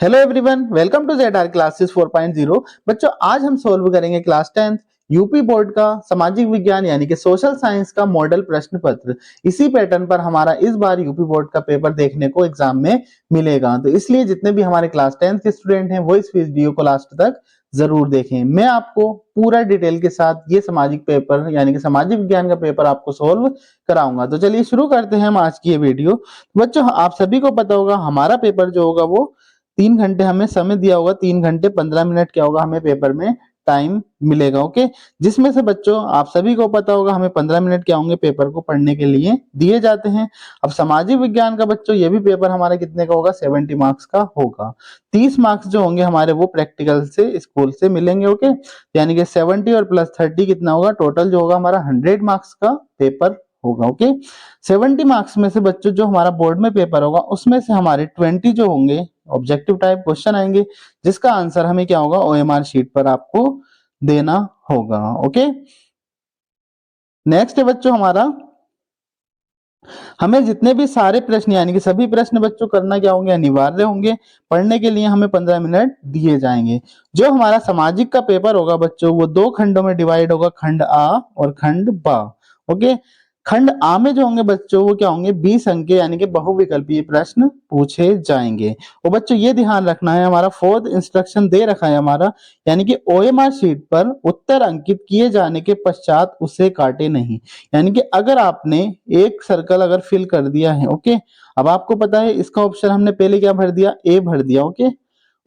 Hello everyone, welcome to ZR classes 4.0। बच्चों, आज हम सॉल्व करेंगे क्लास 10th यूपी बोर्ड का सामाजिक विज्ञान यानी कि सोशल साइंस का मॉडल प्रश्न पत्र। इसी पैटर्न पर हमारा इस बार यूपी बोर्ड का पेपर देखने को एग्जाम में मिलेगा, तो इसलिए जितने भी हमारे क्लास 10th के स्टूडेंट हैं वो इस वीडियो को लास्ट तक जरूर देखें। मैं आपको पूरा डिटेल के साथ ये सामाजिक पेपर यानी कि सामाजिक विज्ञान का पेपर आपको सोल्व कराऊंगा। तो चलिए शुरू करते हैं हम आज की ये वीडियो। बच्चों, आप सभी को पता होगा हमारा पेपर जो होगा वो 3 घंटे हमें समय दिया होगा, 3 घंटे 15 मिनट क्या होगा हमें पेपर में टाइम मिलेगा। ओके, जिसमें से बच्चों आप सभी को पता होगा हमें 15 मिनट क्या होंगे पेपर को पढ़ने के लिए दिए जाते हैं। अब सामाजिक विज्ञान का बच्चों ये भी पेपर हमारा कितने का होगा, 70 मार्क्स का होगा। 30 मार्क्स जो होंगे हमारे वो प्रैक्टिकल से स्कूल से मिलेंगे। ओके, यानी कि 70 और प्लस 30 कितना होगा, टोटल जो होगा हमारा 100 मार्क्स का पेपर होगा। ओके, 70 मार्क्स में से बच्चों जो हमारा बोर्ड में पेपर होगा उसमें से हमारे 20 जो होंगे ऑब्जेक्टिव टाइप क्वेश्चन आएंगे, जिसका आंसर हमें क्या होगा ओएमआर शीट पर आपको देना होगा। ओके, नेक्स्ट है बच्चों हमारा, हमें जितने भी सारे प्रश्न यानी कि सभी प्रश्न बच्चों करना क्या होंगे, अनिवार्य होंगे। पढ़ने के लिए हमें 15 मिनट दिए जाएंगे। जो हमारा सामाजिक का पेपर होगा बच्चों वो 2 खंडों में डिवाइड होगा, खंड आ और खंड बा। ओके, खंड आ में जो होंगे बच्चों वो क्या होंगे, 20 अंक के यानी कि बहुविकल्पीय प्रश्न पूछे जाएंगे। और बच्चों ये ध्यान रखना है, हमारा फोर्थ इंस्ट्रक्शन दे रखा है हमारा, यानी कि ओएमआर शीट पर उत्तर अंकित किए जाने के पश्चात उसे काटे नहीं। यानी कि अगर आपने एक सर्कल अगर फिल कर दिया है, ओके, अब आपको पता है इसका ऑप्शन हमने पहले क्या भर दिया, ए भर दिया। ओके,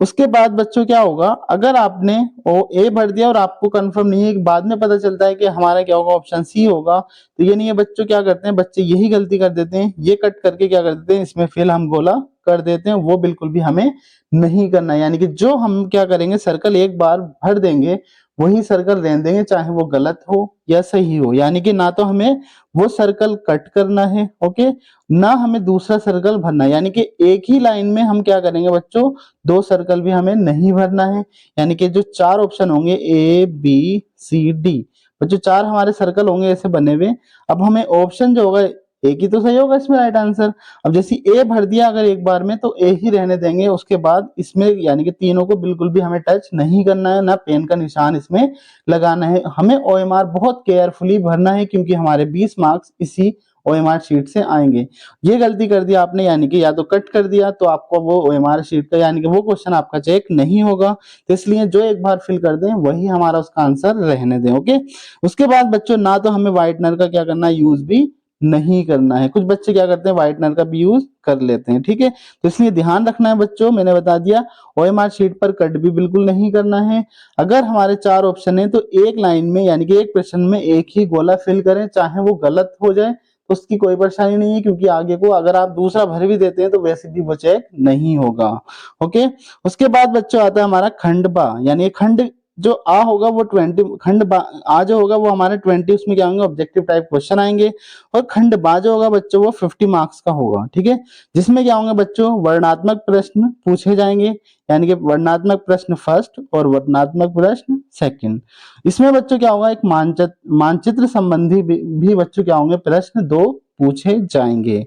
उसके बाद बच्चों क्या होगा, अगर आपने ओ ए भर दिया और आपको कंफर्म नहीं है कि बाद में पता चलता है कि हमारा क्या होगा ऑप्शन सी होगा, तो ये नहीं है बच्चों, क्या करते हैं बच्चे यही गलती कर देते हैं, ये कट करके क्या कर देते हैं इसमें फिल हम गोला कर देते हैं। वो बिल्कुल भी हमें नहीं करना है। यानी कि जो हम क्या करेंगे, सर्कल एक बार भर देंगे वही सर्कल रहने देंगे, चाहे वो गलत हो या सही हो। यानी कि ना तो हमें वो सर्कल कट करना है, ओके, ना हमें दूसरा सर्कल भरना है। यानी कि एक ही लाइन में हम क्या करेंगे बच्चों, 2 सर्कल भी हमें नहीं भरना है। यानी कि जो 4 ऑप्शन होंगे ए बी सी डी, बच्चों 4 हमारे सर्कल होंगे ऐसे बने हुए। अब हमें ऑप्शन जो होगा एक ही तो सही होगा इसमें राइट आंसर। अब जैसे ए भर दिया अगर एक बार में तो ए ही रहने देंगे, उसके बाद इसमें यानी कि तीनों को बिल्कुल भी हमें टच नहीं करना है, ना पेन का निशान इसमें लगाना है। हमें ओएमआर बहुत केयरफुली भरना है क्योंकि हमारे 20 मार्क्स इसी ओएमआर शीट से आएंगे। ये गलती कर दिया आपने, यानी कि या तो कट कर दिया तो आपको वो ओएमआर शीट का यानी कि वो क्वेश्चन आपका चेक नहीं होगा। तो इसलिए जो एक बार फिल कर दें वही हमारा उसका आंसर रहने दें। ओके, उसके बाद बच्चों ना तो हमें व्हाइटनर का क्या करना है, यूज भी नहीं करना है। कुछ बच्चे क्या करते हैं व्हाइटनर का भी यूज कर लेते हैं, ठीक है, तो इसलिए ध्यान रखना है बच्चों, मैंने बता दिया ओएमआर शीट पर कट भी बिल्कुल नहीं करना है। अगर हमारे 4 ऑप्शन है तो एक लाइन में यानी कि एक प्रश्न में एक ही गोला फिल करें, चाहे वो गलत हो जाए तो उसकी कोई परेशानी नहीं है, क्योंकि आगे को अगर आप दूसरा भर भी देते हैं तो वैसे भी वो चेक नहीं होगा। ओके, उसके बाद बच्चों आता है हमारा खंड बा, यानी खंड जो आ होगा वो 20, खंड बा आ जो होगा वो हमारे 20, उसमें क्या होंगे ऑब्जेक्टिव टाइप क्वेश्चन आएंगे। और खंड बा जो होगा बच्चों वो 50 मार्क्स का होगा, ठीक है, जिसमें क्या होंगे बच्चों वर्णनात्मक प्रश्न पूछे जाएंगे, यानी कि वर्णनात्मक प्रश्न फर्स्ट और वर्णनात्मक प्रश्न सेकंड। इसमें बच्चों क्या होगा, एक मानचित्र मानचित्र संबंधी भी बच्चों क्या होंगे प्रश्न 2 पूछे जाएंगे,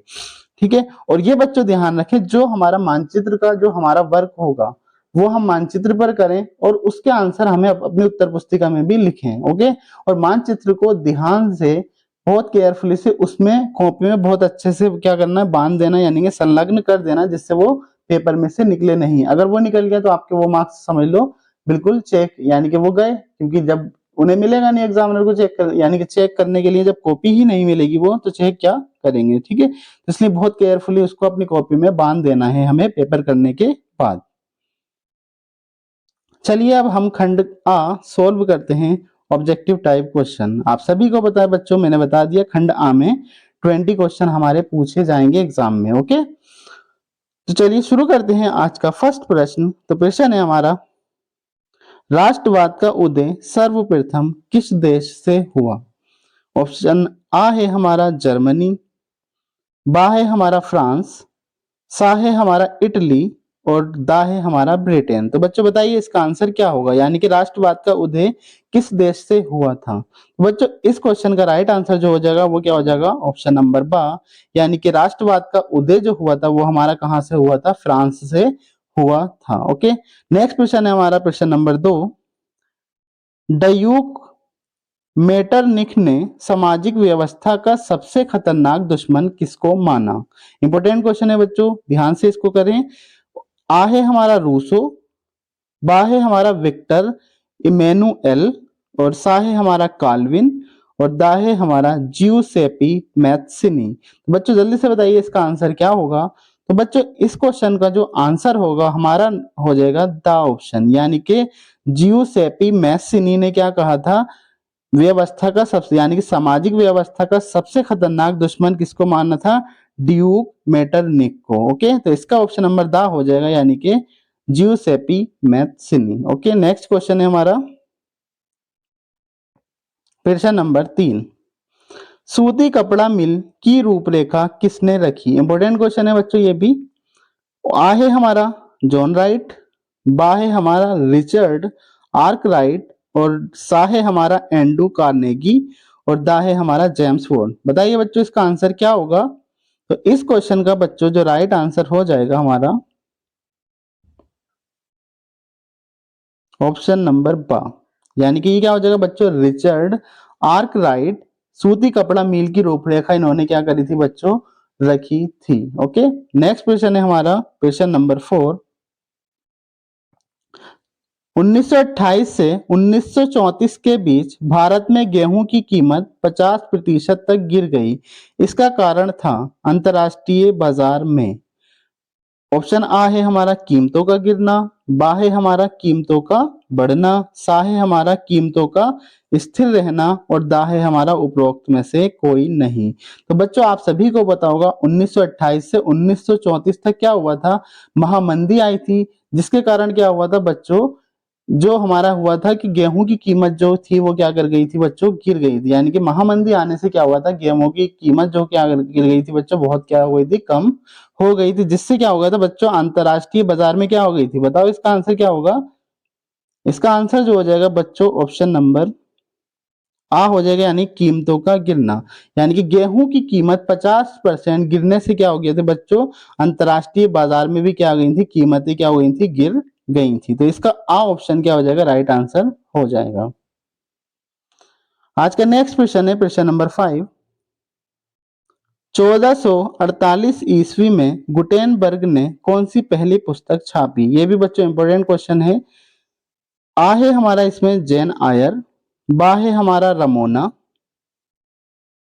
ठीक है। और ये बच्चों ध्यान रखें, जो हमारा मानचित्र का जो हमारा वर्क होगा वो हम मानचित्र पर करें और उसके आंसर हमें अपनी उत्तर पुस्तिका में भी लिखें। ओके, और मानचित्र को ध्यान से बहुत केयरफुली से उसमें कॉपी में बहुत अच्छे से क्या करना है, बांध देना, यानी कि संलग्न कर देना, जिससे वो पेपर में से निकले नहीं। अगर वो निकल गया तो आपके वो मार्क्स समझ लो बिल्कुल चेक, यानी कि वो गए, क्योंकि जब उन्हें मिलेगा नहीं एग्जामिनर को चेक कर, यानी कि चेक करने के लिए जब कॉपी ही नहीं मिलेगी वो तो चेक क्या करेंगे, ठीक है। तो इसलिए बहुत केयरफुली उसको अपनी कॉपी में बांध देना है हमें पेपर करने के बाद। चलिए अब हम खंड आ सोल्व करते हैं, ऑब्जेक्टिव टाइप क्वेश्चन। आप सभी को पता है बच्चों, मैंने बता दिया खंड आ में 20 क्वेश्चन हमारे पूछे जाएंगे एग्जाम में। ओके, तो चलिए शुरू करते हैं आज का फर्स्ट प्रश्न। तो प्रश्न है हमारा, राष्ट्रवाद का उदय सर्वप्रथम किस देश से हुआ। ऑप्शन आ है हमारा जर्मनी, बा है हमारा फ्रांस, सा है हमारा इटली और दा है हमारा ब्रिटेन। तो बच्चों बताइए इसका आंसर क्या होगा, यानी कि राष्ट्रवाद का उदय किस देश से हुआ था। तो बच्चों इस क्वेश्चन का राइट आंसर जो हो जाएगा वो क्या हो जाएगा, ऑप्शन नंबर बा, यानी कि राष्ट्रवाद का उदय जो हुआ था वो हमारा कहां से हुआ था, फ्रांस से हुआ था। ओके, नेक्स्ट क्वेश्चन है हमारा प्रश्न नंबर 2। ड्यूक मेटरनिख ने सामाजिक व्यवस्था का सबसे खतरनाक दुश्मन किसको माना? इंपॉर्टेंट क्वेश्चन है बच्चों, ध्यान से इसको करें। आ है हमारा रूसो, बा है हमारा विक्टर इमैनुएल, और सा है हमारा काल्विन, और दा है हमारा जियुसेपी मैथ्सिनी। तो बच्चों जल्दी से बताइए इसका आंसर क्या होगा? तो बच्चों इस क्वेश्चन का जो आंसर होगा हमारा हो जाएगा दा ऑप्शन, यानी कि जियुसेपी मैथ्सिनी ने क्या कहा था? व्यवस्था का सबसे, यानी कि सामाजिक व्यवस्था का सबसे खतरनाक दुश्मन किसको मानना था? ड्यूक मेटरनिख को। ओके, तो इसका ऑप्शन नंबर दा हो जाएगा, यानी कि जियुसेपी मैथ्सिनी। ओके, नेक्स्ट क्वेश्चन है हमारा प्रश्न नंबर 3। सूती कपड़ा मिल की रूपरेखा किसने रखी? इंपॉर्टेंट क्वेश्चन है बच्चों ये भी। आ है हमारा जॉन राइट, बा है हमारा रिचर्ड आर्कराइट, और सा है हमारा एंड्रू कार्नेगी, और दा है हमारा जेम्स वॉर्ड। बताइए बच्चों इसका आंसर क्या होगा? तो इस क्वेश्चन का बच्चों जो राइट आंसर हो जाएगा हमारा ऑप्शन नंबर बा, यानी कि ये क्या हो जाएगा बच्चों? रिचर्ड आर्कराइट सूती कपड़ा मिल की रूपरेखा इन्होंने क्या करी थी बच्चों? रखी थी। ओके, नेक्स्ट क्वेश्चन है हमारा क्वेश्चन नंबर 4। 1928 से 1934 के बीच भारत में गेहूं की कीमत 50% तक गिर गई। इसका कारण था अंतर्राष्ट्रीय बाजार में। ऑप्शन आ है हमारा कीमतों का गिरना, बा है हमारा कीमतों का बढ़ना, सा है हमारा कीमतों का स्थिर रहना, और दा है हमारा उपरोक्त में से कोई नहीं। तो बच्चों आप सभी को पता होगा 1928 से 1934 तक क्या हुआ था? महामंदी आई थी, जिसके कारण क्या हुआ था बच्चों? जो हमारा हुआ था कि गेहूं की कीमत जो थी वो क्या कर गई थी बच्चों? गिर गई थी। यानी कि महामंदी आने से क्या हुआ था? गेहूं की कीमत जो क्या गिर गई थी बच्चों? बहुत क्या हो गई थी? कम हो गई थी, जिससे क्या हो गया था बच्चों? अंतरराष्ट्रीय बाजार में क्या हो गई थी? बताओ इसका आंसर क्या होगा? इसका आंसर जो हो जाएगा बच्चों ऑप्शन नंबर आ हो जाएगा, यानी कीमतों का गिरना। यानी कि गेहूं की कीमत 50% गिरने से क्या हो गया था बच्चों? अंतरराष्ट्रीय बाजार में भी क्या हो गई थी? कीमतें क्या हो गई थी? गिर गई थी। तो इसका आ ऑप्शन क्या हो जाएगा? राइट आंसर हो जाएगा। आज का नेक्स्ट क्वेश्चन है प्रश्न नंबर 5। 1448 ईस्वी में गुटेनबर्ग ने कौन सी पहली पुस्तक छापी? ये भी बच्चों इंपॉर्टेंट क्वेश्चन है। आ है हमारा इसमें जेन आयर, बा है हमारा रमोना,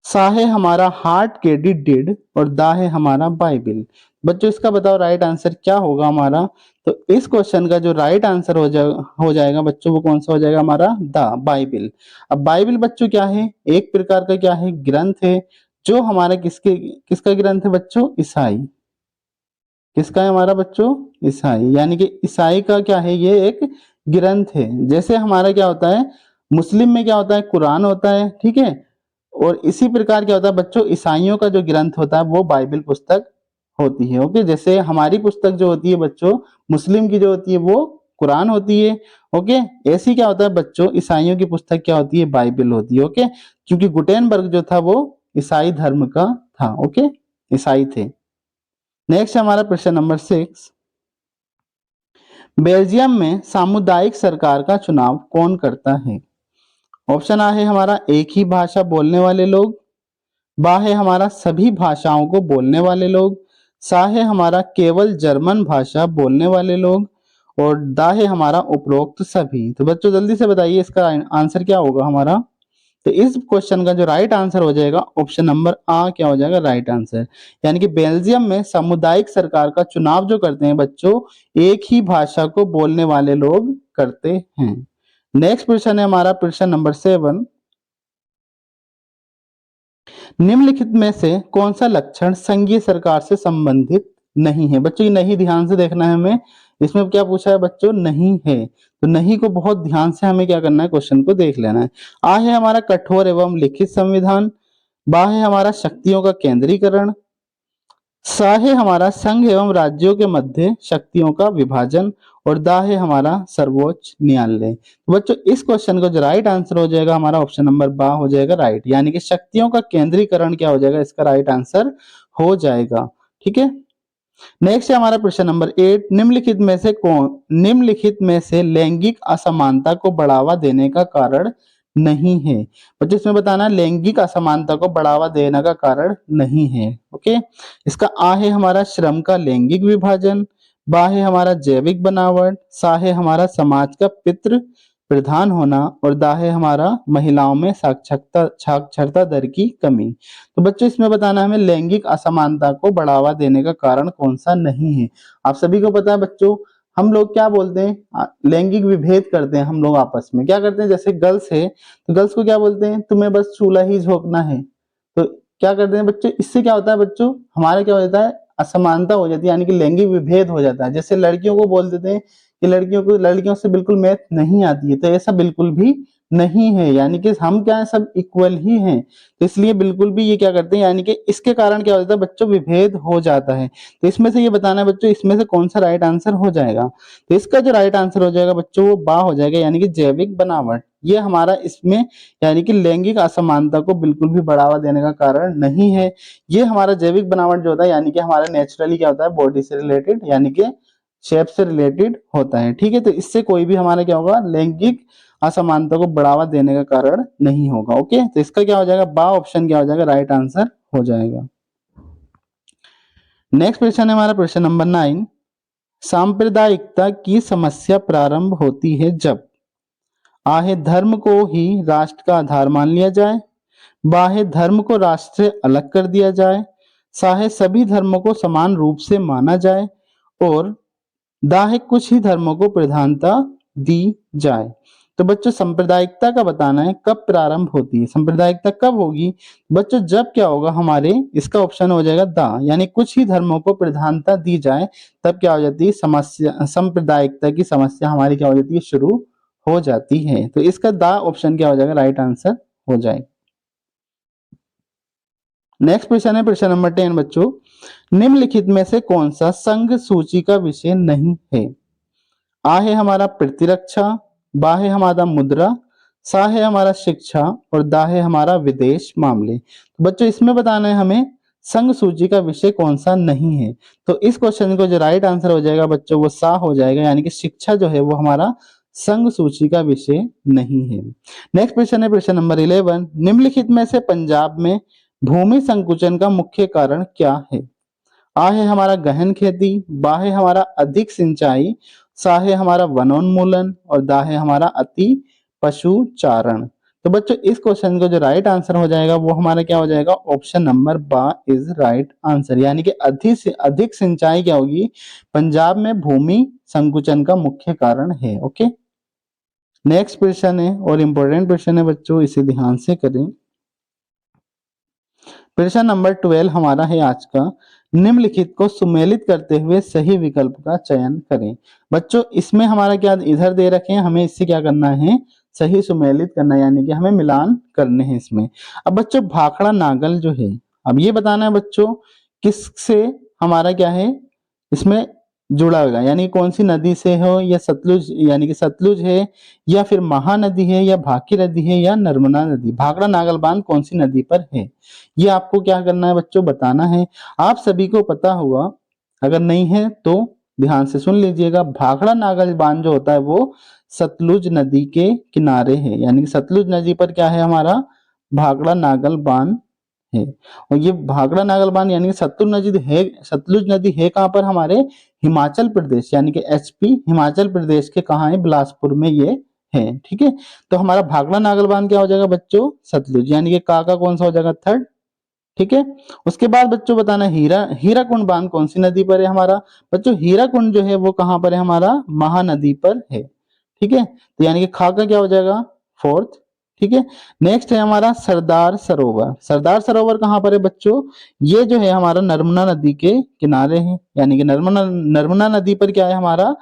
सा है हमारा हार्ट केडी डिड, और दा है हमारा बाइबिल। बच्चों इसका बताओ राइट आंसर क्या होगा हमारा? तो इस क्वेश्चन का जो राइट आंसर हो जाएगा बच्चों वो कौन सा हो जाएगा हमारा? दा बाइबिल। अब बाइबिल बच्चों क्या है? एक प्रकार का क्या है? ग्रंथ है, जो हमारा किसका ग्रंथ है बच्चों? ईसाई। किसका है हमारा बच्चों? ईसाई। यानी कि ईसाई का क्या है? ये एक ग्रंथ है। जैसे हमारा क्या होता है मुस्लिम में क्या होता है? कुरान होता है, ठीक है। और इसी प्रकार क्या होता है बच्चों? ईसाइयों का जो ग्रंथ होता है वो बाइबल पुस्तक होती है। ओके, जैसे हमारी पुस्तक जो होती है बच्चों मुस्लिम की जो होती है वो कुरान होती है। ओके, ऐसी क्या होता है बच्चों? ईसाइयों की पुस्तक क्या होती है? बाइबल होती है। ओके, क्योंकि गुटेनबर्ग जो था वो ईसाई धर्म का था। ओके, ईसाई थे। नेक्स्ट हमारा प्रश्न नंबर 6। बेल्जियम में सामुदायिक सरकार का चुनाव कौन करता है? ऑप्शन आ है हमारा एक ही भाषा बोलने वाले लोग, बा है हमारा सभी भाषाओं को बोलने वाले लोग, सा है हमारा केवल जर्मन भाषा बोलने वाले लोग, और दा है हमारा उपरोक्त सभी। तो बच्चों जल्दी से बताइए इसका आंसर क्या होगा हमारा? तो इस क्वेश्चन का जो राइट आंसर हो जाएगा ऑप्शन नंबर आ क्या हो जाएगा? Right answer. यानी कि बेल्जियम में सामुदायिक सरकार का चुनाव जो करते हैं बच्चों एक ही भाषा को बोलने वाले लोग करते हैं। नेक्स्ट प्रश्न है हमारा प्रश्न नंबर 7। निम्नलिखित में से कौन सा लक्षण संघीय सरकार से संबंधित नहीं है? बच्चों ये नहीं ध्यान से देखना है हमें। इसमें क्या पूछा है बच्चों? नहीं है। तो नहीं को बहुत ध्यान से हमें क्या करना है? क्वेश्चन को देख लेना है। आ है हमारा कठोर एवं लिखित संविधान, बा है हमारा शक्तियों का केंद्रीकरण, सा है हमारा संघ एवं राज्यों के मध्य शक्तियों का विभाजन, और दा है हमारा सर्वोच्च न्यायालय। तो बच्चों इस क्वेश्चन का जो राइट आंसर हो जाएगा हमारा ऑप्शन नंबर बा हो जाएगा राइट, यानी कि शक्तियों का केंद्रीकरण क्या हो जाएगा? इसका राइट आंसर हो जाएगा। ठीक है, नेक्स्ट है हमारा प्रश्न नंबर 8, निम्नलिखित में से लैंगिक असमानता को बढ़ावा देने का कारण नहीं है। बच्चों इसमें बताना लैंगिक असमानता को बढ़ावा देने का कारण नहीं है। ओके, इसका आ है हमारा श्रम का लैंगिक विभाजन, बा है हमारा जैविक बनावट, सा है हमारा समाज का पितृ प्रधान होना और दा है हमारा महिलाओं में साक्षरता दर की कमी। तो बच्चों इसमें बताना हमें लैंगिक असमानता को बढ़ावा देने का कारण कौन सा नहीं है। आप सभी को पता है बच्चों, हम लोग क्या बोलते हैं, लैंगिक विभेद करते हैं हम लोग आपस में। क्या करते हैं, जैसे गर्ल्स है तो गर्ल्स को क्या बोलते हैं, तुम्हें बस चूल्हा ही झोंकना है। तो क्या करते हैं बच्चों, इससे क्या होता है बच्चों, हमारा क्या हो जाता है, असमानता हो जाती है, यानी कि लैंगिक विभेद हो जाता है। जैसे लड़कियों को बोल देते हैं कि लड़कियों से बिल्कुल मैथ नहीं आती है, तो ऐसा बिल्कुल भी नहीं है, यानी कि हम क्या है, सब इक्वल ही हैं। तो इसलिए बिल्कुल भी ये क्या करते हैं, यानी कि इसके कारण क्या हो जाता है बच्चों, विभेद हो जाता है। तो इसमें से ये बताना है बच्चों, इसमें से कौन सा राइट आंसर हो जाएगा। तो इसका जो राइट आंसर हो जाएगा बच्चों वो बा हो जाएगा, यानी कि जैविक बनावट। ये हमारा इसमें यानी कि लैंगिक असमानता को बिल्कुल भी बढ़ावा देने का कारण नहीं है। ये हमारा जैविक बनावट जो होता है, यानी कि हमारा नेचुरली क्या होता है, बॉडी से रिलेटेड यानी कि शेप से रिलेटेड होता है। ठीक है, तो इससे कोई भी हमारा क्या होगा, लैंगिक असमानता को बढ़ावा देने का कारण नहीं होगा। ओके, तो इसका क्या हो जाएगा, बा ऑप्शन क्या हो जाएगा, राइट आंसर हो जाएगा। नेक्स्ट क्वेश्चन है हमारा प्रश्न नंबर 9, सांप्रदायिकता की समस्या प्रारंभ होती है जब आ है धर्म को ही राष्ट्र का आधार मान लिया जाए, बा है धर्म को राष्ट्र से अलग कर दिया जाए, सा है सभी धर्मों को समान रूप से माना जाए और दा है कुछ ही धर्मों को प्रधानता दी जाए। तो बच्चों सांप्रदायिकता का बताना है कब प्रारंभ होती है, सांप्रदायिकता कब होगी बच्चों, जब क्या होगा हमारे, इसका ऑप्शन हो जाएगा दा, यानी कुछ ही धर्मों को प्रधानता दी जाए, तब क्या हो जाती है समस्या, सांप्रदायिकता की समस्या हमारी क्या हो जाती है, शुरू हो जाती है। तो इसका दा ऑप्शन क्या हो जाएगा, राइट आंसर हो जाएगा। नेक्स्ट क्वेश्चन है प्रश्न नंबर 10 बच्चों, निम्नलिखित में से कौन सा संघ सूची का विषय नहीं है। आ है हमारा प्रतिरक्षा, बा है हमारा मुद्रा, सा है हमारा शिक्षा और दा है हमारा विदेश मामले। तो बच्चों इसमें बताना है हमें संघ सूची का विषय कौन सा नहीं है। तो इस क्वेश्चन को जो राइट आंसर हो जाएगा बच्चों वो सा हो जाएगा, यानी कि शिक्षा जो है वो हमारा संघ सूची का विषय नहीं है। नेक्स्ट क्वेश्चन है प्रश्न नंबर 11, निम्नलिखित में से पंजाब में भूमि संकुचन का मुख्य कारण क्या है। आ है हमारा गहन खेती, बा है हमारा अधिक सिंचाई, सा है हमारा वनोन्मूलन और दा है हमारा अति पशुचारण। तो बच्चों इस क्वेश्चन को जो राइट आंसर हो जाएगा वो हमारा क्या हो जाएगा, ऑप्शन नंबर बा इज राइट आंसर, यानी कि अधिक से अधिक सिंचाई क्या होगी, पंजाब में भूमि संकुचन का मुख्य कारण है। ओके, नेक्स्ट क्वेश्चन है और इंपॉर्टेंट क्वेश्चन है बच्चों, इसे ध्यान से करें। प्रश्न नंबर 12 हमारा है आज का, निम्नलिखित को सुमेलित करते हुए सही विकल्प का चयन करें। बच्चों इसमें हमारा क्या इधर दे रखे हैं, हमें इससे क्या करना है, सही सुमेलित करना है, यानी कि हमें मिलान करने हैं इसमें। अब बच्चों भाखड़ा नागल जो है, अब ये बताना है बच्चों किससे हमारा क्या है इसमें जुड़ा होगा, यानी कौन सी नदी से हो, या सतलुज यानी कि सतलुज है, या फिर महानदी है, या भागीरथी है, या नर्मदा नदी। भाखड़ा नागल बांध कौन सी नदी पर है, ये आपको क्या करना है बच्चों, बताना है। आप सभी को पता होगा, अगर नहीं है तो ध्यान से सुन लीजिएगा। भाखड़ा नागल बांध जो होता है वो सतलुज नदी के किनारे है, यानी कि सतलुज नदी पर क्या है हमारा, भाखड़ा नागल बांध है। और ये भाखड़ा नागल बांध यानी कि सतलुज नदी है कहाँ पर, हमारे हिमाचल प्रदेश, यानी कि एचपी हिमाचल प्रदेश के कहाँ है, बिलासपुर में ये है। ठीक है, तो हमारा भाखड़ा नागल बांध क्या हो जाएगा बच्चों, सतलुज, यानी कि का कौन सा हो जाएगा, थर्ड। ठीक है, उसके बाद बच्चों बताना हीराकुंड बांध कौन सी नदी पर है हमारा, बच्चों हीराकुंड जो है वो कहां पर है हमारा, महानदी पर है। ठीक है, तो यानी कि खा का क्या हो जाएगा, फोर्थ। ठीक है, नेक्स्ट है हमारा सरदार सरोवर। सरदार सरोवर कहां पर है बच्चों, ये जो है हमारा नर्मदा नदी के किनारे है, यानी कि नर्मदा नदी पर क्या है हमारा,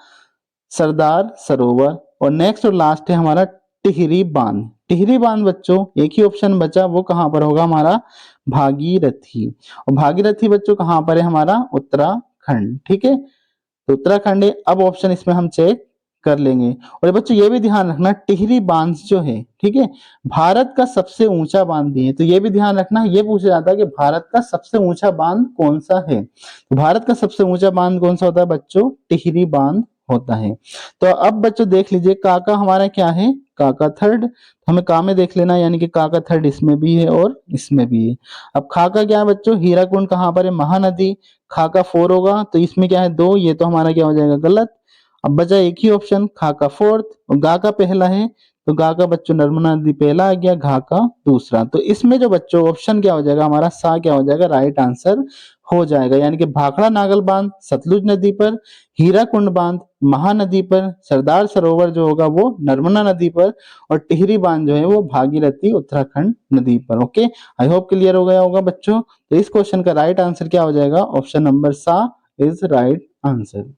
सरदार सरोवर। और नेक्स्ट और लास्ट है हमारा टिहरी बांध। टिहरी बांध बच्चों एक ही ऑप्शन बचा, वो कहां पर होगा हमारा, भागीरथी। और भागीरथी बच्चों कहां पर है हमारा, उत्तराखंड। ठीक है, तो उत्तराखंड है। अब ऑप्शन इसमें हम चेक कर लेंगे। और बच्चों ये भी ध्यान रखना, टिहरी बांध जो है, ठीक है, भारत का सबसे ऊंचा बांध भी है। तो ये भी ध्यान रखना, ये पूछा जाता है कि भारत का सबसे ऊंचा बांध कौन सा है। तो भारत का सबसे ऊंचा बांध कौन सा होता है बच्चों? टिहरी बांध होता है। तो अब बच्चों देख लीजिए, काका हमारा क्या है? काका थर्ड। हमें का में देख लेना, यानी कि काका थर्ड इसमें भी है और इसमें भी है। अब खाका क्या है बच्चों? हीराकुंड कहाँ पर है? महानदी। खाका फोर होगा तो इसमें क्या है? दो, ये तो हमारा क्या हो जाएगा? गलत। अब बचा एक ही ऑप्शन, खा का फोर्थ और गा का पहला है। तो गा का बच्चों नर्मदा नदी पहला आ गया, घा का दूसरा। तो इसमें जो बच्चों ऑप्शन क्या हो जाएगा हमारा? सा क्या हो जाएगा? राइट आंसर हो जाएगा। यानी कि भाखड़ा नागल बांध सतलुज नदी पर, हीराकुंड बांध महानदी पर, सरदार सरोवर जो होगा वो नर्मदा नदी पर, और टिहरी बांध जो है वो भागीरथी उत्तराखंड नदी पर। ओके, आई होप क्लियर हो गया होगा बच्चों। तो इस क्वेश्चन का राइट आंसर क्या हो जाएगा? ऑप्शन नंबर सा is right answer.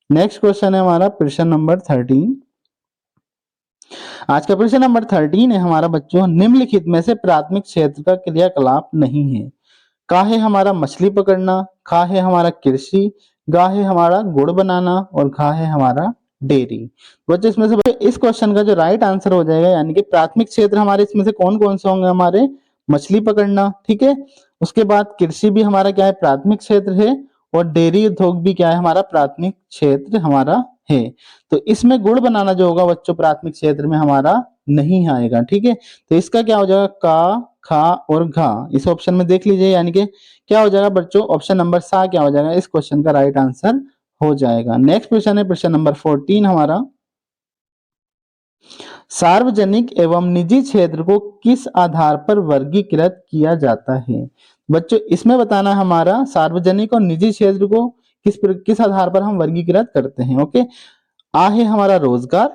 Next question है हमारा प्रश्न नंबर 13। आज का प्रश्न नंबर 13 है हमारा बच्चों, निम्नलिखित में से प्राथमिक क्षेत्र का क्रियाकलाप नहीं है। का है हमारा मछली पकड़ना, खा है हमारा कृषि, गा है हमारा गुड़ बनाना, और घा है हमारा डेयरी। बच्चों इसमें से इस क्वेश्चन का जो राइट आंसर हो जाएगा, यानी कि प्राथमिक क्षेत्र हमारे इसमें से कौन कौन से होंगे? हमारे मछली पकड़ना, ठीक है, उसके बाद कृषि भी हमारा क्या है? प्राथमिक क्षेत्र है, और डेयरी उद्योग भी क्या है? हमारा प्राथमिक क्षेत्र हमारा है। तो इसमें गुड़ बनाना जो होगा बच्चों प्राथमिक क्षेत्र में हमारा नहीं आएगा, ठीक है। तो इसका क्या हो जाएगा? का, खा और घा इस ऑप्शन में देख लीजिए, यानी कि क्या हो जाएगा बच्चों? ऑप्शन नंबर सा क्या हो जाएगा? इस क्वेश्चन का राइट आंसर हो जाएगा। नेक्स्ट क्वेश्चन है प्रश्न नंबर 14 हमारा, सार्वजनिक एवं निजी क्षेत्र को किस आधार पर वर्गीकृत किया जाता है? बच्चों इसमें बताना हमारा सार्वजनिक और निजी क्षेत्र को किस आधार पर हम वर्गीकृत करते हैं। ओके, आ है हमारा रोजगार,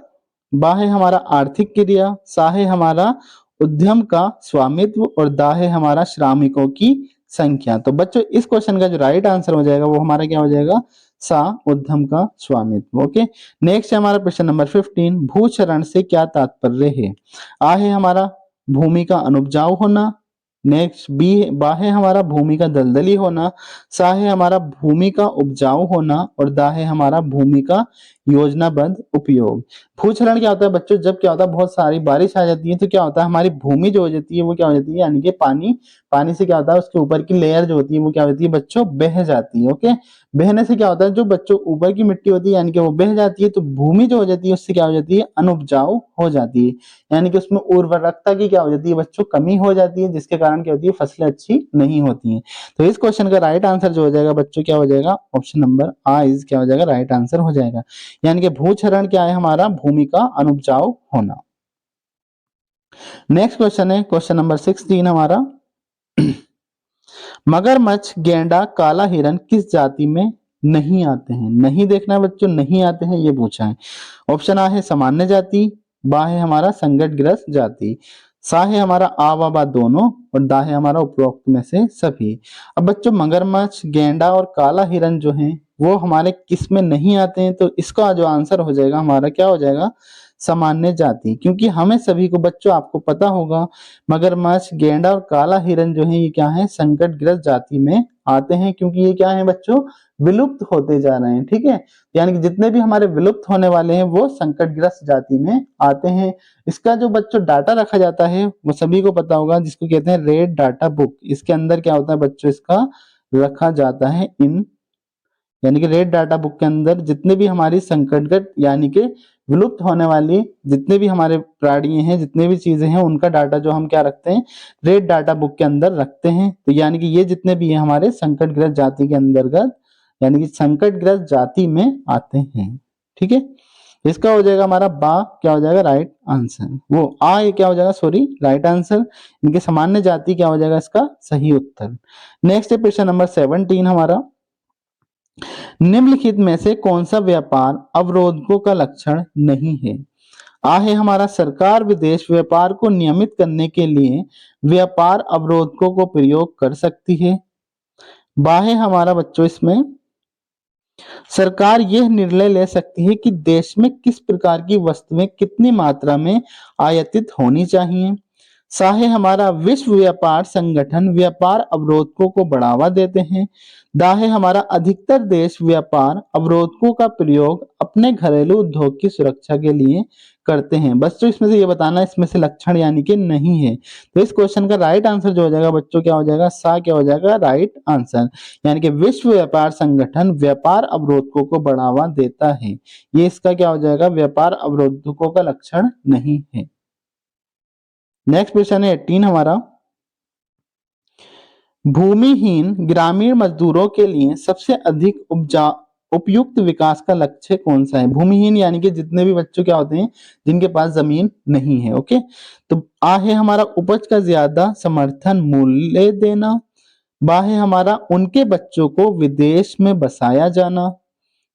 बा है हमारा आर्थिक क्रिया, सा है हमारा उद्यम का स्वामित्व, और दा है हमारा श्रमिकों की संख्या। तो बच्चों इस क्वेश्चन का जो राइट आंसर हो जाएगा वो हमारा क्या हो जाएगा? सा, उद्यम का स्वामित्व। ओके, नेक्स्ट है हमारा प्रश्न नंबर 15, भूचरण से क्या तात्पर्य है? आ है हमारा भूमि का अनुपजाऊ होना, नेक्स्ट बी बा है हमारा भूमि का दलदली होना, सा है हमारा भूमि का उपजाऊ होना, और दा है हमारा भूमि का योजनाबद्ध उपयोग। भूचरण क्या होता है बच्चों? जब क्या होता है बहुत सारी बारिश आ जाती है तो क्या होता है हमारी भूमि जो हो जाती है वो क्या हो जाती है? यानी कि पानी, पानी से क्या होता है उसके ऊपर की लेयर जो होती है वो क्या होती है बच्चों? बह जाती है। ओके, बहने से क्या होता है जो बच्चों ऊपर की मिट्टी होती है यानी कि वो बह जाती है, तो भूमि जो हो जाती है उससे क्या हो जाती है? अनुपजाऊ हो जाती है, यानी कि उसमें उर्वरकता की क्या हो जाती है बच्चों? कमी हो जाती है, जिसके कारण क्या होती है? फसलें अच्छी नहीं होती हैं। तो इस क्वेश्चन का राइट आंसर जो हो जाएगा बच्चों क्या हो जाएगा? ऑप्शन नंबर आ इज क्या हो जाएगा? राइट आंसर हो जाएगा। यानी कि भूचरण क्या है हमारा? भूमि का अनुपजाऊ होना। नेक्स्ट क्वेश्चन है क्वेश्चन नंबर 16 हमारा, मगरमच्छ, गेंडा, काला हिरन किस जाति में नहीं आते हैं? नहीं देखना है बच्चों, नहीं आते हैं ये पूछा है। ऑप्शन आ है सामान्य जाति, बा है हमारा संकटग्रस्त जाति, सा है हमारा आ व बा दोनों, और दा है हमारा उपरोक्त में से सभी। अब बच्चों मगरमच्छ, गेंडा और काला हिरन जो हैं वो हमारे किस में नहीं आते हैं? तो इसका जो आंसर हो जाएगा हमारा क्या हो जाएगा? सामान्य जाति। क्योंकि हमें सभी को बच्चों आपको पता होगा मगरमच्छ, गेंडा और काला हिरन जो है ये क्या है? संकटग्रस्त जाति में आते हैं, क्योंकि ये क्या है बच्चों? विलुप्त होते जा रहे हैं, ठीक है। यानी कि जितने भी हमारे विलुप्त होने वाले हैं वो संकटग्रस्त जाति में आते हैं। इसका जो बच्चों डाटा रखा जाता है वो सभी को पता होगा, जिसको कहते हैं रेड डाटा बुक। इसके अंदर क्या होता है बच्चों? इसका रखा जाता है इन, यानी कि रेड डाटा बुक के अंदर जितने भी हमारी संकटग्रस्त यानी कि विलुप्त होने वाली जितने भी हमारे प्राणी हैं, जितने भी चीजें हैं, उनका डाटा जो हम क्या रखते हैं? रेड डाटा बुक के अंदर रखते हैं। तो यानी कि ये जितने भी हैं हमारे संकटग्रस्त जाति के अंतर्गत, यानी कि संकटग्रस्त जाति में आते हैं, ठीक है। इसका हो जाएगा हमारा बा क्या हो जाएगा? Right answer. वो आ ये क्या हो जाएगा? Sorry, right answer. इनके सामान्य जाति क्या हो जाएगा? इसका सही उत्तर। नेक्स्ट है प्रश्न नंबर 17 हमारा, निम्नलिखित में से कौन सा व्यापार अवरोधकों का लक्षण नहीं है? आ है हमारा सरकार विदेश व्यापार को नियमित करने के लिए व्यापार अवरोधकों को प्रयोग कर सकती है। बा है हमारा बच्चों इसमें सरकार यह निर्णय ले सकती है कि देश में किस प्रकार की वस्तुएं कितनी मात्रा में आयातित होनी चाहिए। सा है हमारा विश्व व्यापार संगठन व्यापार अवरोधकों को बढ़ावा देते हैं। दा है हमारा अधिकतर देश व्यापार अवरोधकों का प्रयोग अपने घरेलू उद्योग की सुरक्षा के लिए करते हैं। बच्चों इसमें से ये बताना इसमें से लक्षण यानी कि नहीं है। तो इस क्वेश्चन का राइट आंसर जो हो जाएगा बच्चों क्या हो जाएगा, सा क्या हो जाएगा राइट आंसर, यानी कि विश्व व्यापार संगठन व्यापार अवरोधकों को बढ़ावा देता है। ये इसका क्या हो जाएगा, व्यापार अवरोधकों का लक्षण नहीं है। नेक्स्ट क्वेश्चन है 18 हमारा, भूमिहीन ग्रामीण मजदूरों के लिए सबसे अधिक उपयुक्त विकास का लक्ष्य कौन सा है। भूमिहीन यानी कि जितने भी बच्चों क्या होते हैं जिनके पास जमीन नहीं है। ओके, तो आ है हमारा उपज का ज्यादा समर्थन मूल्य देना। बा है हमारा उनके बच्चों को विदेश में बसाया जाना।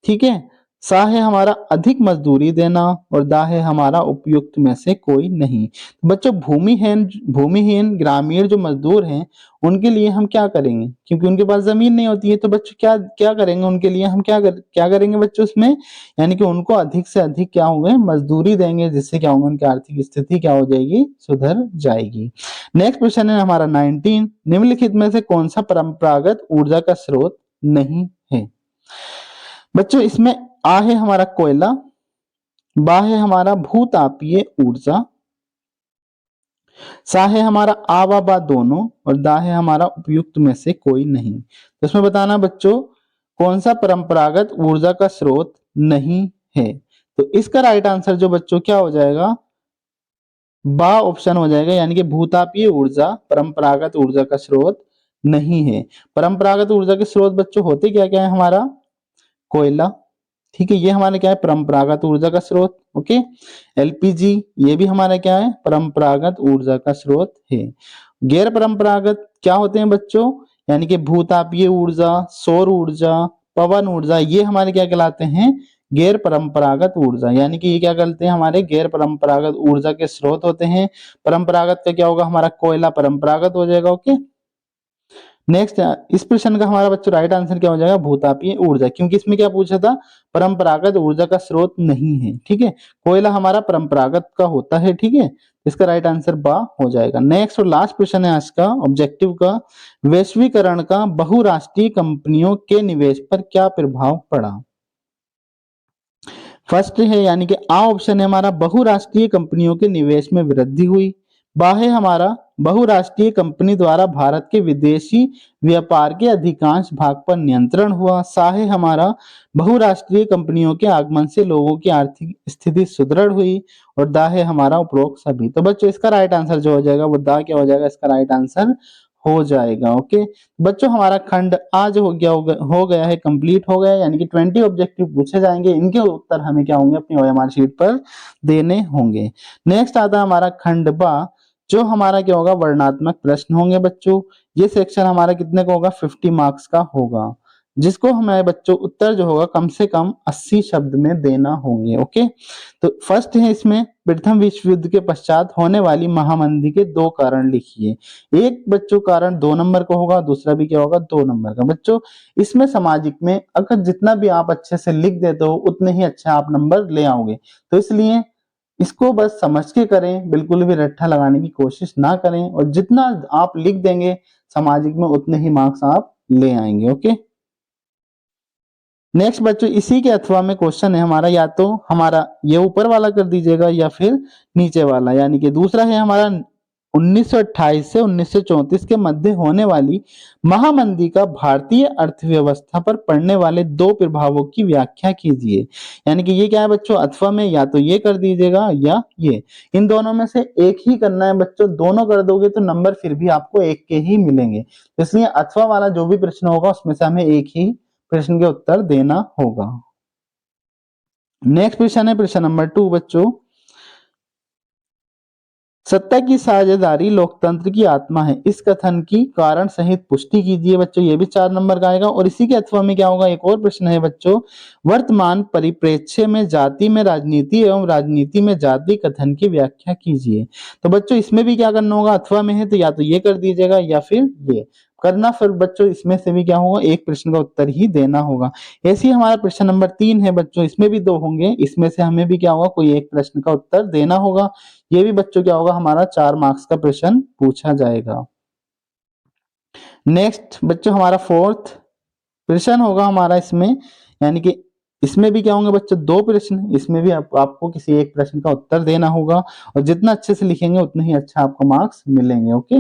ठीक है, सा है हमारा अधिक मजदूरी देना और दा है हमारा उपयुक्त में से कोई नहीं। बच्चों भूमिहीन ग्रामीण जो मजदूर हैं उनके लिए हम क्या करेंगे, क्योंकि उनके पास जमीन नहीं होती है, तो बच्चों क्या क्या करेंगे उनके लिए हम क्या करेंगे बच्चों उसमें, यानी कि उनको अधिक से अधिक क्या होंगे मजदूरी देंगे, जिससे क्या होगा उनकी आर्थिक स्थिति क्या हो जाएगी, सुधर जाएगी। नेक्स्ट क्वेश्चन है हमारा 19, निम्नलिखित में से कौन सा परंपरागत ऊर्जा का स्रोत नहीं है। बच्चों इसमें आ है हमारा कोयला, बा है हमारा भूतापीय ऊर्जा, सा है हमारा आ व बा दोनों और दा है हमारा उपयुक्त में से कोई नहीं। तो इसमें बताना बच्चों कौन सा परंपरागत ऊर्जा का स्रोत नहीं है। तो इसका राइट आंसर जो बच्चों क्या हो जाएगा, बा ऑप्शन हो जाएगा, यानी कि भूतापीय ऊर्जा परंपरागत ऊर्जा का स्रोत नहीं है। परंपरागत ऊर्जा के स्रोत बच्चों होते क्या क्या है हमारा, कोयला, ठीक है, ये हमारा क्या है परंपरागत ऊर्जा का स्रोत। ओके, एलपीजी ये भी हमारा क्या है परंपरागत ऊर्जा का स्रोत है। गैर परंपरागत क्या होते हैं बच्चों, यानी कि भूतापीय ऊर्जा, सौर ऊर्जा, पवन ऊर्जा, ये हमारे क्या कहलाते हैं गैर परंपरागत ऊर्जा, यानी कि ये क्या करते हैं हमारे गैर परंपरागत ऊर्जा के स्रोत होते हैं। परंपरागत का क्या होगा हमारा कोयला परंपरागत हो जाएगा। ओके, नेक्स्ट इस प्रश्न का हमारा बच्चों राइट आंसर क्या हो जाएगा, भूतापीय ऊर्जा, क्योंकि इसमें क्या पूछा था परंपरागत ऊर्जा का स्रोत नहीं है। ठीक है, कोयला हमारा परंपरागत का होता है। ठीक है, इसका राइट आंसर बा हो जाएगा। नेक्स्ट और लास्ट प्रश्न है आज का ऑब्जेक्टिव का, वैश्वीकरण का बहुराष्ट्रीय कंपनियों के निवेश पर क्या प्रभाव पड़ा। फर्स्ट है यानी कि आ ऑप्शन है हमारा बहुराष्ट्रीय कंपनियों के निवेश में वृद्धि हुई। बा है हमारा बहुराष्ट्रीय कंपनी द्वारा भारत के विदेशी व्यापार के अधिकांश भाग पर नियंत्रण हुआ। सा है हमारा बहुराष्ट्रीय कंपनियों के आगमन से लोगों की आर्थिक स्थिति सुदृढ़ हुई और दा है हमारा उपरोक्त सभी। तो बच्चों इसका राइट आंसर जो हो जाएगा वो दा क्या हो जाएगा, इसका राइट आंसर हो जाएगा। ओके बच्चों हमारा खंड आज हो गया है, कंप्लीट हो गया, यानी कि 20 ऑब्जेक्टिव पूछे जाएंगे, इनके उत्तर हमें क्या होंगे अपनी ओएमआर शीट पर देने होंगे। नेक्स्ट आता है हमारा खंड बा, जो हमारा क्या होगा वर्णात्मक प्रश्न होंगे बच्चों। ये सेक्शन हमारा कितने का होगा 50 मार्क्स का होगा, जिसको हमारे बच्चों उत्तर जो होगा कम से कम 80 शब्द में देना होंगे। ओके, तो फर्स्ट है इसमें प्रथम विश्व युद्ध के पश्चात होने वाली महामंदी के 2 कारण लिखिए। एक बच्चों कारण 2 नंबर का होगा, दूसरा भी क्या होगा 2 नंबर का। बच्चों इसमें सामाजिक में अगर जितना भी आप अच्छे से लिख देते हो उतने ही अच्छे आप नंबर ले आओगे, तो इसलिए इसको बस समझ के करें, बिल्कुल भी रट्टा लगाने की कोशिश ना करें, और जितना आप लिख देंगे सामाजिक में उतने ही मार्क्स आप ले आएंगे। ओके, नेक्स्ट बच्चों इसी के अथवा में क्वेश्चन है हमारा, या तो हमारा ये ऊपर वाला कर दीजिएगा या फिर नीचे वाला, यानी कि दूसरा है हमारा 1928 से 1934 के मध्य होने वाली महामंदी का भारतीय अर्थव्यवस्था पर पड़ने वाले 2 प्रभावों की व्याख्या कीजिए। यानी कि ये क्या है बच्चों अथवा में, या तो ये कर दीजिएगा या ये, इन दोनों में से एक ही करना है बच्चों। दोनों कर दोगे तो नंबर फिर भी आपको एक के ही मिलेंगे, इसलिए अथवा वाला जो भी प्रश्न होगा उसमें से हमें एक ही प्रश्न के उत्तर देना होगा। नेक्स्ट प्रश्न है प्रश्न नंबर 2 बच्चों, सत्ता की साझेदारी लोकतंत्र की आत्मा है, इस कथन की कारण सहित पुष्टि कीजिए। बच्चों ये भी 4 नंबर का आएगा। और इसी के अथवा में क्या होगा, एक और प्रश्न है बच्चों, वर्तमान परिप्रेक्ष्य में जाति में राजनीति एवं राजनीति में जाति कथन की व्याख्या कीजिए। तो बच्चों इसमें भी क्या करना होगा, अथवा में है तो या तो ये कर दीजिएगा या फिर ये। करना, फिर बच्चों इसमें से भी क्या होगा, एक प्रश्न का उत्तर ही देना होगा। ऐसे ही हमारा प्रश्न नंबर 3 है बच्चों, इसमें भी 2 होंगे, इसमें से हमें भी क्या होगा, कोई एक प्रश्न का उत्तर देना होगा। ये भी बच्चों क्या होगा, हमारा 4 मार्क्स का प्रश्न पूछा जाएगा। नेक्स्ट बच्चों हमारा 4th प्रश्न होगा हमारा इसमें, यानी कि इसमें भी क्या होंगे बच्चों, 2 प्रश्न, इसमें भी आपको किसी एक प्रश्न का उत्तर देना होगा, और जितना अच्छे से लिखेंगे उतना ही अच्छा आपको मार्क्स मिलेंगे। ओके,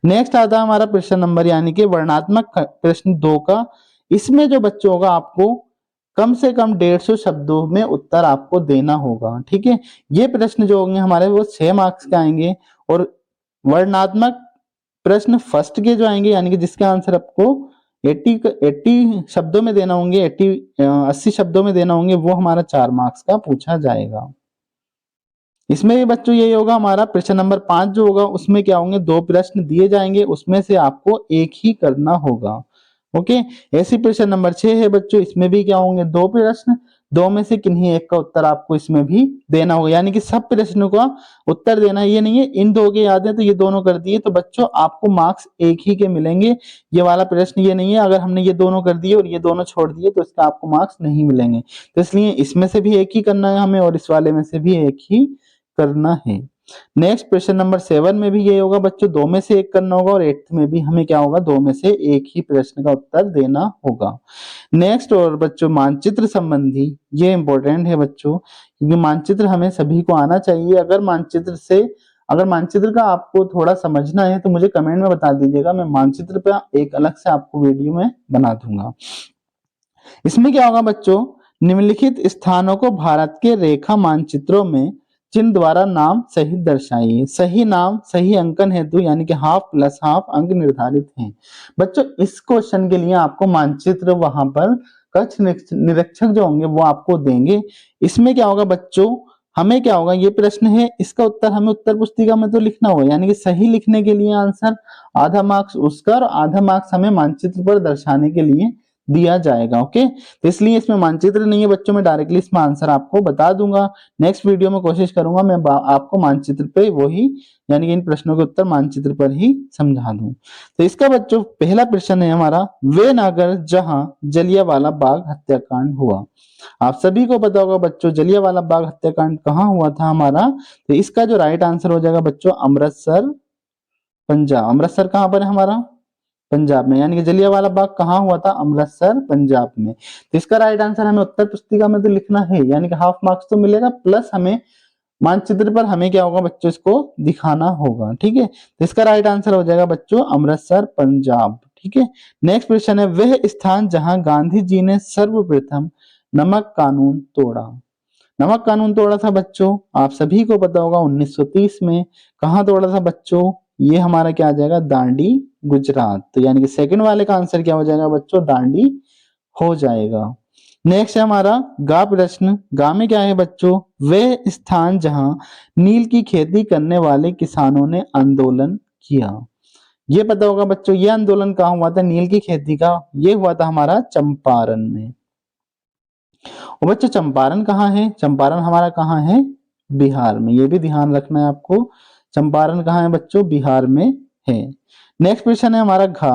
नेक्स्ट आता है हमारा प्रश्न नंबर, यानी कि वर्णनात्मक प्रश्न 2 का। इसमें जो बच्चों होगा, आपको कम से कम 150 शब्दों में उत्तर आपको देना होगा। ठीक है, ये प्रश्न जो होंगे हमारे वो 6 मार्क्स के आएंगे, और वर्णनात्मक प्रश्न फर्स्ट के जो आएंगे, यानी कि जिसका आंसर आपको 80 शब्दों में देना होंगे, 80 शब्दों में देना होंगे, वो हमारा 4 मार्क्स का पूछा जाएगा। इसमें भी बच्चों यही होगा, हमारा प्रश्न नंबर 5 जो होगा उसमें क्या होंगे, 2 प्रश्न दिए जाएंगे, उसमें से आपको एक ही करना होगा। ओके, ऐसी प्रश्न नंबर 6 है बच्चों, इसमें भी क्या होंगे, 2 प्रश्न, 2 में से किन्हीं एक का उत्तर आपको इसमें भी देना होगा, यानी कि सब प्रश्नों का उत्तर देना, ये नहीं है इन 2 के याद है तो ये दोनों कर दिए, तो बच्चों आपको मार्क्स एक ही के मिलेंगे। ये वाला प्रश्न ये नहीं है, अगर हमने ये दोनों कर दिए और ये दोनों छोड़ दिए तो इसका आपको मार्क्स नहीं मिलेंगे। तो इसलिए इसमें से भी एक ही करना है हमें, और इस वाले में से भी एक ही करना है। नेक्स्ट प्रश्न नंबर 7 में भी ये होगा बच्चों, 2 में से एक करना होगा, और 8th में भी हमें क्या होगा, 2 में से एक ही प्रश्न का उत्तर देना होगा। नेक्स्ट और बच्चों मानचित्र संबंधी, ये इंपॉर्टेंट है बच्चों, क्योंकि मानचित्र हमें सभी को आना चाहिए। अगर मानचित्र का आपको थोड़ा समझना है तो मुझे कमेंट में बता दीजिएगा, मैं मानचित्र पे एक अलग से आपको वीडियो में बना दूंगा। इसमें क्या होगा बच्चों, निम्नलिखित स्थानों को भारत के रेखा मानचित्रों में चिन्ह द्वारा नाम सहित दर्शाइए। सही नाम सही अंकन हेतु यानी कि हाफ प्लस हाफ अंक निर्धारित हैं। बच्चों इस क्वेश्चन के लिए आपको मानचित्र वहां पर कक्ष निरीक्षक जो होंगे वो आपको देंगे। इसमें क्या होगा बच्चों, हमें क्या होगा, ये प्रश्न है, इसका उत्तर हमें उत्तर पुस्तिका में तो लिखना होगा, यानी कि सही लिखने के लिए आंसर आधा मार्क्स उसका और आधा मार्क्स हमें मानचित्र पर दर्शाने के लिए दिया जाएगा। ओके, तो इसलिए इसमें मानचित्र नहीं है बच्चों, मैं डायरेक्टली इसमें आंसर आपको बता दूंगा। नेक्स्ट वीडियो में कोशिश करूंगा मैं आपको मानचित्र पे वही, यानी कि इन प्रश्नों के उत्तर मानचित्र पर ही समझा दूं। तो इसका बच्चों पहला प्रश्न है हमारा, वे नगर जहां जलियांवाला बाग हत्याकांड हुआ। आप सभी को पता होगा बच्चों, जलियांवाला बाग हत्याकांड कहाँ हुआ था हमारा, तो इसका जो राइट आंसर हो जाएगा बच्चों, अमृतसर पंजाब। अमृतसर कहाँ पर है हमारा, पंजाब में, यानी कि जलियांवाला बाग कहाँ हुआ था, अमृतसर पंजाब में। तो इसका राइट आंसर हमें उत्तर पुस्तिका में तो लिखना है, यानी कि हाफ मार्क्स तो मिलेगा, प्लस हमें मानचित्र पर हमें क्या होगा बच्चों, इसको दिखाना होगा। ठीक है, तो इसका राइट आंसर हो जाएगा बच्चों अमृतसर पंजाब। ठीक है, नेक्स्ट क्वेश्चन है, वह स्थान जहां गांधी जी ने सर्वप्रथम नमक कानून तोड़ा। नमक कानून तोड़ा था बच्चों, आप सभी को पता होगा 1930 में। कहाँ तोड़ा था बच्चों, ये हमारा क्या आ जाएगा, दांडी गुजरात। तो यानी कि सेकंड वाले का आंसर क्या हो जाएगा बच्चों, दांडी हो जाएगा। नेक्स्ट है हमारा गा प्रश्न। गा में क्या है बच्चों, वे स्थान जहां नील की खेती करने वाले किसानों ने आंदोलन किया। ये पता होगा बच्चों, ये आंदोलन कहाँ हुआ था, नील की खेती का, ये हुआ था हमारा चंपारण में। और बच्चों चंपारण कहाँ है, चंपारण हमारा कहाँ है, बिहार में, ये भी ध्यान रखना है आपको। चंपारण कहाँ है बच्चों, बिहार में है। नेक्स्ट क्वेश्चन है हमारा घा,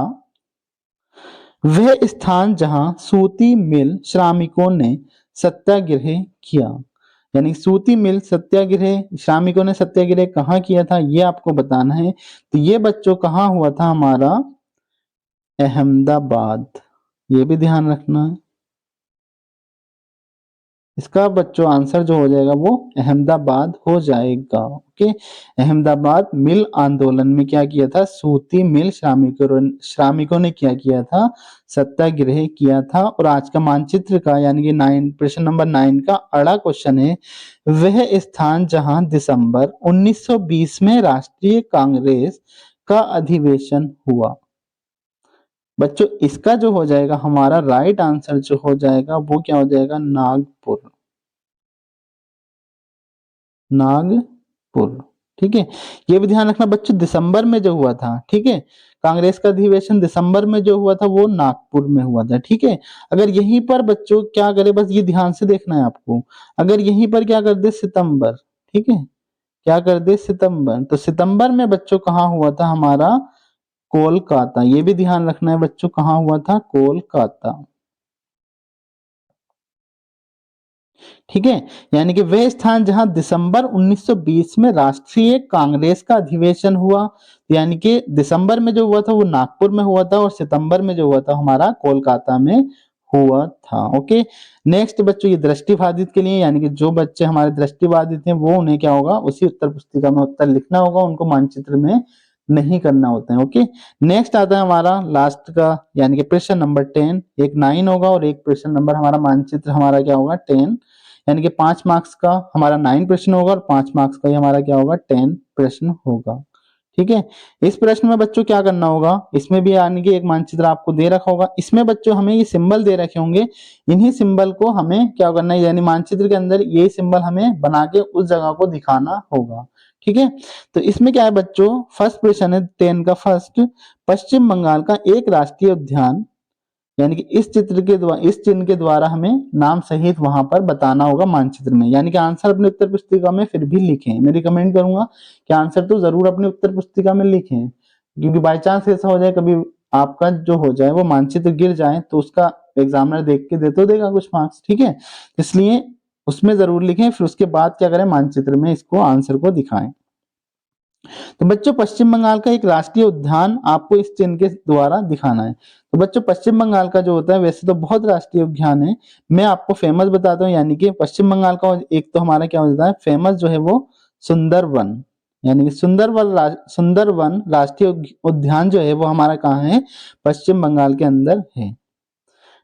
वह स्थान जहां सूती मिल श्रमिकों ने सत्याग्रह किया। यानी सूती मिल सत्याग्रह, श्रमिकों ने सत्याग्रह कहाँ किया था, ये आपको बताना है। तो ये बच्चों कहाँ हुआ था हमारा, अहमदाबाद, ये भी ध्यान रखना है। इसका बच्चों आंसर जो हो जाएगा वो अहमदाबाद हो जाएगा। ओके, अहमदाबाद मिल आंदोलन में क्या किया था, सूती मिल श्रमिकों ने क्या किया था, सत्याग्रह किया था। और आज का मानचित्र का यानी कि 9 प्रश्न नंबर 9 का अड़ा क्वेश्चन है, वह स्थान जहां दिसंबर 1920 में राष्ट्रीय कांग्रेस का अधिवेशन हुआ। बच्चों इसका जो हो जाएगा हमारा राइट आंसर जो हो जाएगा वो क्या हो जाएगा, नागपुर। नागपुर, ठीक है, ये भी ध्यान रखना बच्चों, दिसंबर में जो हुआ था, ठीक है, कांग्रेस का अधिवेशन दिसंबर में जो हुआ था वो नागपुर में हुआ था। ठीक है, अगर यहीं पर बच्चों क्या करे, बस ये ध्यान से देखना है आपको, अगर यहीं पर क्या कर दे सितंबर, ठीक है, क्या कर दे सितंबर, तो सितंबर में बच्चों कहाँ हुआ था हमारा, कोलकाता, ये भी ध्यान रखना है बच्चों, कहाँ हुआ था, कोलकाता। ठीक है, यानी कि वह स्थान जहां दिसंबर 1920 में राष्ट्रीय कांग्रेस का अधिवेशन हुआ, यानी कि दिसंबर में जो हुआ था वो नागपुर में हुआ था और सितंबर में जो हुआ था हमारा कोलकाता में हुआ था। ओके, नेक्स्ट बच्चों ये दृष्टिबाधित के लिए, यानी कि जो बच्चे हमारे दृष्टिबाधित हैं वो उन्हें क्या होगा, उसी उत्तर पुस्तिका में उत्तर लिखना होगा, उनको मानचित्र में नहीं करना होता है। ओके, नेक्स्ट आता है हमारा लास्ट का, यानी कि प्रश्न नंबर 10, एक 9 होगा और एक प्रश्न नंबर हमारा मानचित्र हमारा क्या होगा, 10, यानी कि 5 मार्क्स का हमारा 9 प्रश्न होगा और 5 मार्क्स का ही हमारा क्या होगा, 10 प्रश्न होगा। ठीक है, इस प्रश्न में बच्चों क्या करना होगा, इसमें भी यानी कि एक मानचित्र आपको दे रखा होगा, इसमें बच्चों हमें ये सिंबल दे रखे होंगे, इन्हीं सिंबल को हमें क्या करना है, यानी मानचित्र के अंदर ये सिंबल हमें बना के उस जगह को दिखाना होगा। ठीक है, तो इसमें क्या है बच्चों, फर्स्ट प्रश्न है 10 का फर्स्ट, पश्चिम बंगाल का एक राष्ट्रीय उद्यान, यानी कि इस चित्र के द्वारा, इस चिन्ह के द्वारा हमें नाम सहित वहां पर बताना होगा मानचित्र में, यानी कि आंसर अपने उत्तर पुस्तिका में फिर भी लिखें। मैं रिकमेंड करूंगा कि आंसर तो जरूर अपने उत्तर पुस्तिका में लिखें, क्योंकि बाय चांस ऐसा हो जाए कभी आपका जो हो जाए वो मानचित्र गिर जाए तो उसका एग्जामिनर देख के दे तो देगा कुछ मार्क्स। ठीक है, इसलिए उसमें जरूर लिखें, फिर उसके बाद क्या करें, मानचित्र में इसको आंसर को दिखाएं। तो बच्चों पश्चिम बंगाल का एक राष्ट्रीय उद्यान आपको इस चिन्ह के द्वारा दिखाना है। तो बच्चों पश्चिम बंगाल का जो होता है वैसे तो बहुत राष्ट्रीय उद्यान है, मैं आपको फेमस बताता हूँ, यानी कि पश्चिम बंगाल का एक तो हमारा क्या होता है फेमस जो है वो सुंदरवन, यानी कि सुंदरवन राष्ट्रीय उद्यान जो है वो हमारा कहाँ है, पश्चिम बंगाल के अंदर है।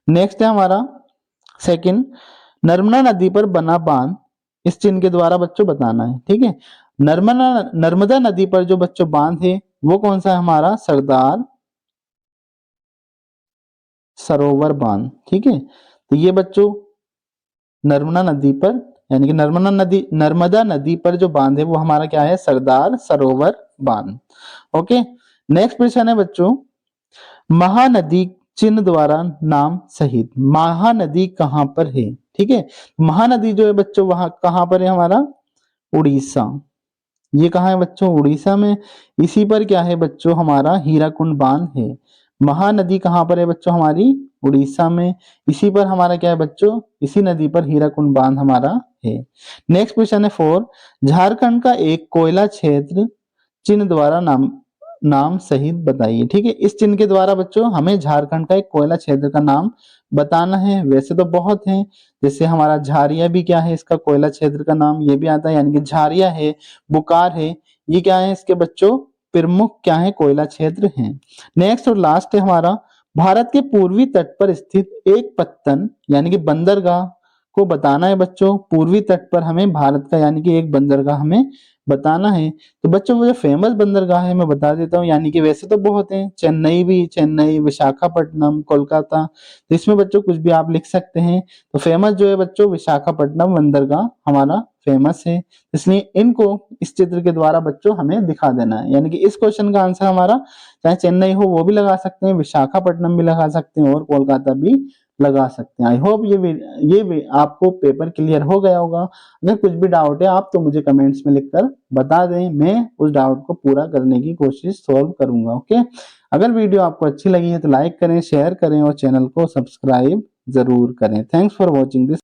नेक्स्ट है हमारा सेकंड, नर्मदा नदी पर बना बांध, इस चिन्ह के द्वारा बच्चों बताना है। ठीक है, नर्मदा नदी पर जो बच्चों बांध है वो कौन सा है हमारा, सरदार सरोवर बांध। ठीक है, तो ये बच्चों नर्मदा नदी पर, यानी कि नर्मदा नदी पर जो बांध है वो हमारा क्या है, सरदार सरोवर बांध। ओके, नेक्स्ट प्रश्न है बच्चों, महानदी चिन्ह द्वारा नाम सहित, महानदी कहां पर है। ठीक है, महानदी जो है बच्चों वहां कहां पर है हमारा, उड़ीसा, ये कहाँ है बच्चों, उड़ीसा में। इसी पर क्या है बच्चों, हमारा हीराकुंड बांध है। महानदी कहाँ पर है बच्चों, हमारी उड़ीसा में। इसी पर हमारा क्या है बच्चों, इसी नदी पर हीराकुंड बांध हमारा है। नेक्स्ट क्वेश्चन है 4, झारखंड का एक कोयला क्षेत्र चिन्ह द्वारा नाम सहित बताइए। ठीक है, इस चिन्ह के द्वारा बच्चों हमें झारखंड का एक कोयला क्षेत्र का नाम बताना है। वैसे तो बहुत है, जैसे हमारा झारिया भी क्या है, इसका कोयला क्षेत्र का नाम ये भी आता है, यानी कि झारिया है, बुकार है, ये क्या है इसके बच्चों प्रमुख क्या है, कोयला क्षेत्र हैं। नेक्स्ट और लास्ट है हमारा, भारत के पूर्वी तट पर स्थित एक पत्तन यानी कि बंदरगाह को बताना है बच्चों। पूर्वी तट पर हमें भारत का यानी कि एक बंदरगाह हमें बताना है। तो बच्चों वो जो फेमस बंदरगाह है मैं बता देता हूँ, यानी कि वैसे तो बहुत हैं, चेन्नई भी, चेन्नई, विशाखापट्टनम, कोलकाता, तो इसमें बच्चों कुछ भी आप लिख सकते हैं। तो फेमस जो है बच्चों विशाखापट्टनम बंदरगाह हमारा फेमस है, इसलिए इनको इस चित्र के द्वारा बच्चों हमें दिखा देना है। यानी कि इस क्वेश्चन का आंसर हमारा चाहे चेन्नई हो वो भी लगा सकते हैं, विशाखापट्टनम भी लगा सकते हैं और कोलकाता भी लगा सकते हैं। आई होप ये आपको पेपर क्लियर हो गया होगा। अगर कुछ भी डाउट है आप तो मुझे कमेंट्स में लिखकर बता दें, मैं उस डाउट को पूरा करने की कोशिश सॉल्व करूंगा। ओके, अगर वीडियो आपको अच्छी लगी है तो लाइक करें, शेयर करें और चैनल को सब्सक्राइब जरूर करें। Thanks for watching this.